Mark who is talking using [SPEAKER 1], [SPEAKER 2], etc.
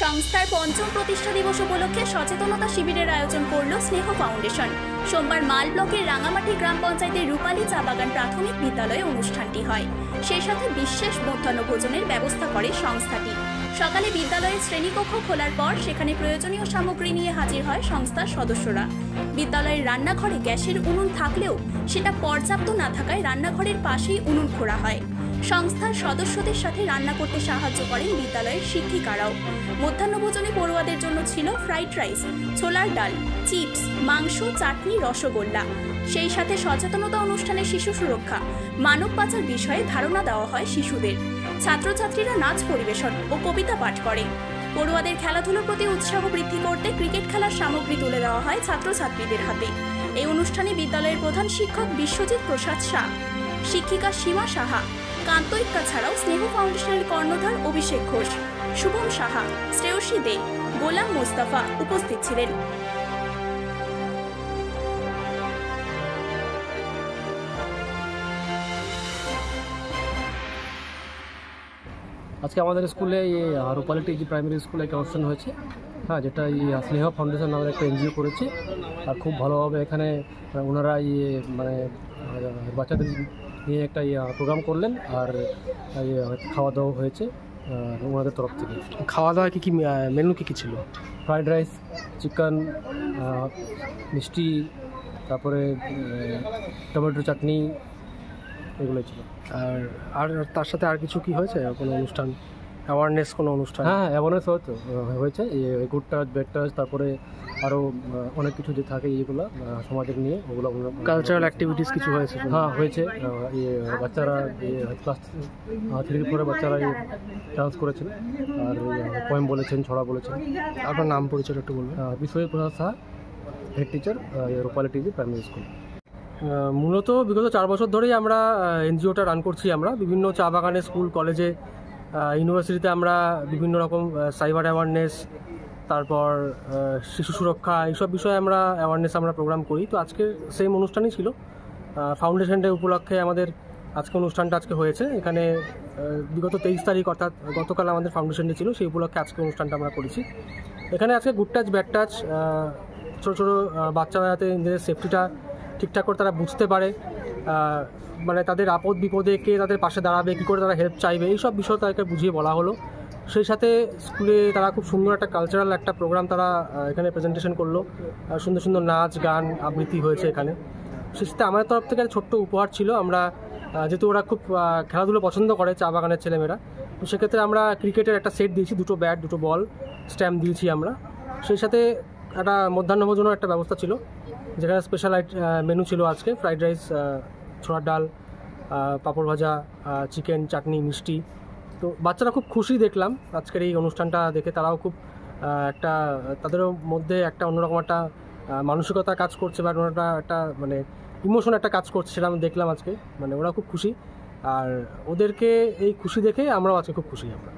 [SPEAKER 1] সংস্থার পঞ্চম প্রতিষ্ঠা দিবস উপলক্ষে সচেতনতা শিবিরের আয়োজন করল স্নেহ ফাউন্ডেশন। সোমবার মাল ব্লকের রাঙামাটি গ্রাম পঞ্চায়েতের রূপালী চা বাগান প্রাথমিক বিদ্যালয়ে অনুষ্ঠানটি হয়। সেই সাথে বিশেষ মধ্যাহ্ন ভোজনের ব্যবস্থা করে সংস্থাটি। সকালে বিদ্যালয়ের শ্রেণীকক্ষ খোলার পর সেখানে প্রয়োজনীয় সামগ্রী নিয়ে হাজির হয় সংস্থার সদস্যরা। বিদ্যালয়ের রান্নাঘরে গ্যাসের উনুন থাকলেও সেটা পর্যাপ্ত না থাকায় রান্নাঘরের পাশেই উনুন খোঁড়া হয়। সংস্থার সদস্যদের সাথে রান্না করতে সাহায্য করেন বিদ্যালয়ের শিক্ষিকারাও। মধ্যাহ্নভোজনে পড়ুয়াদের জন্য ছিল ফ্রাইড রাইস, ছোলার ডাল, চিপস, মাংস, চাটনি, রসগোল্লা। সেই সাথে সচেতনতা অনুষ্ঠানে শিশু সুরক্ষা, মানব পাচার বিষয়ে ধারণা দেওয়া হয় শিশুদের। ছাত্রছাত্রীরা নাচ পরিবেশন ও কবিতা পাঠ করে। পড়ুয়াদের খেলাধুলোর প্রতি উৎসাহ বৃদ্ধি করতে ক্রিকেট খেলার সামগ্রী তুলে দেওয়া হয় ছাত্রছাত্রীদের হাতে। এই অনুষ্ঠানে বিদ্যালয়ের প্রধান শিক্ষক বিশ্বজিৎ প্রসাদ শাহ, শিক্ষিকা সীমা সাহা, কান্তইক্কা ছাড়াও স্নেহ ফাউন্ডেশনের কর্ণধার অভিষেক ঘোষ, শুভম সাহা, শ্রেয়সী দে, গোলাম মোস্তফা উপস্থিত ছিলেন।
[SPEAKER 2] আজকে আমাদের স্কুলে রূপালী টিজি প্রাইমারি স্কুলে একটা অনুষ্ঠান হয়েছে, হ্যাঁ, যেটা স্নেহ ফাউন্ডেশন নামের একটা এনজিও করেছে। আর খুব ভালোভাবে এখানে ওনারা মানে বাচ্চাদের নিয়ে একটা প্রোগ্রাম করলেন। আর খাওয়া দাওয়া হয়েছে ওনাদের তরফ থেকে।
[SPEAKER 3] খাওয়া দাওয়া কি মেনু কি ছিল?
[SPEAKER 2] ফ্রাইড রাইস, চিকেন, মিষ্টি, তারপরে টমেটো চাটনি, এগুলো ছিল।
[SPEAKER 3] আর তার সাথে আর কিছু কি হয়েছে? কোনো অনুষ্ঠান, অ্যাওয়ারনেস কোনো অনুষ্ঠান?
[SPEAKER 2] হ্যাঁ, অ্যাওয়ারনেস হয়েছে, গুড টাচ, ব্যাড টাচ, তারপরে আরও অনেক কিছু যে থাকে এইগুলো সমাজের নিয়ে, ওগুলো
[SPEAKER 3] কালচারাল অ্যাক্টিভিটিস কিছু হয়েছে?
[SPEAKER 2] হ্যাঁ, হয়েছে। বাচ্চারা ক্লাস 3-4 বাচ্চারা ডান্স করেছেন, আর পোয়েম বলেছেন, ছড়া বলেছেন।
[SPEAKER 3] আপনার নাম পরিচয় একটু বলবেন?
[SPEAKER 2] বিশ্বজিৎ প্রসাদ শাহ, হেড টিচার, রূপালী টিজি প্রাইমারি স্কুল। মূলত বিগত 4 বছর ধরেই আমরা এনজিওটা রান করছি। আমরা বিভিন্ন চা বাগানে, স্কুল, কলেজে, ইউনিভার্সিটিতে আমরা বিভিন্ন রকম সাইবার অ্যাওয়ারনেস, তারপর শিশু সুরক্ষা, এইসব বিষয়ে আমরা প্রোগ্রাম করি। তো আজকে সেম অনুষ্ঠানই ছিল। ফাউন্ডেশন ডে উপলক্ষে আমাদের অনুষ্ঠানটা হয়েছে এখানে। বিগত 23 তারিখ অর্থাৎ গতকাল আমাদের ফাউন্ডেশন ডে ছিল, সেই উপলক্ষে আজকে অনুষ্ঠানটা আমরা করেছি। এখানে আজকে গুড টাচ, ব্যাড টাচ, ছোটো ছোটো বাচ্চারা যাতে নিজেদের সেফটিটা ঠিকঠাক করে তারা বুঝতে পারে, মানে তাদের আপদ বিপদে কে তাদের পাশে দাঁড়াবে, কী করে তারা হেল্প চাইবে, এইসব বিষয় তাদেরকে বুঝিয়ে বলা হলো। সেই সাথে স্কুলে তারা খুব সুন্দর একটা কালচারাল একটা প্রোগ্রাম তারা এখানে প্রেজেন্টেশন করলো। সুন্দর সুন্দর নাচ, গান, আবৃত্তি হয়েছে এখানে। সেই সাথে আমাদের তরফ থেকে একটা ছোট্ট উপহার ছিল। আমরা যেহেতু ওরা খুব খেলাধুলো পছন্দ করে, চা বাগানের ছেলেমেয়েরা, তো সেক্ষেত্রে আমরা ক্রিকেটের একটা সেট দিয়েছি, 2টো ব্যাট, 2টো বল, স্ট্যাম্প দিয়েছি আমরা। সেই সাথে একটা মধ্যাহ্নভোজনের একটা ব্যবস্থা ছিল, যেখানে স্পেশাল মেনু ছিল আজকে ফ্রাইড রাইস, ছোলার ডাল, পাঁপড় ভাজা, চিকেন, চাটনি, মিষ্টি। তো বাচ্চারা খুব খুশি দেখলাম আজকের এই অনুষ্ঠানটা দেখে। তারাও খুব একটা তাদেরও মধ্যে একটা অন্যরকম একটা মানসিকতা কাজ করছে, বা একটা মানে ইমোশন একটা কাজ করছে, সেটা আমি দেখলাম আজকে। মানে ওরা খুব খুশি, আর ওদেরকে এই খুশি দেখে আমরাও আজকে খুব খুশি। আমরা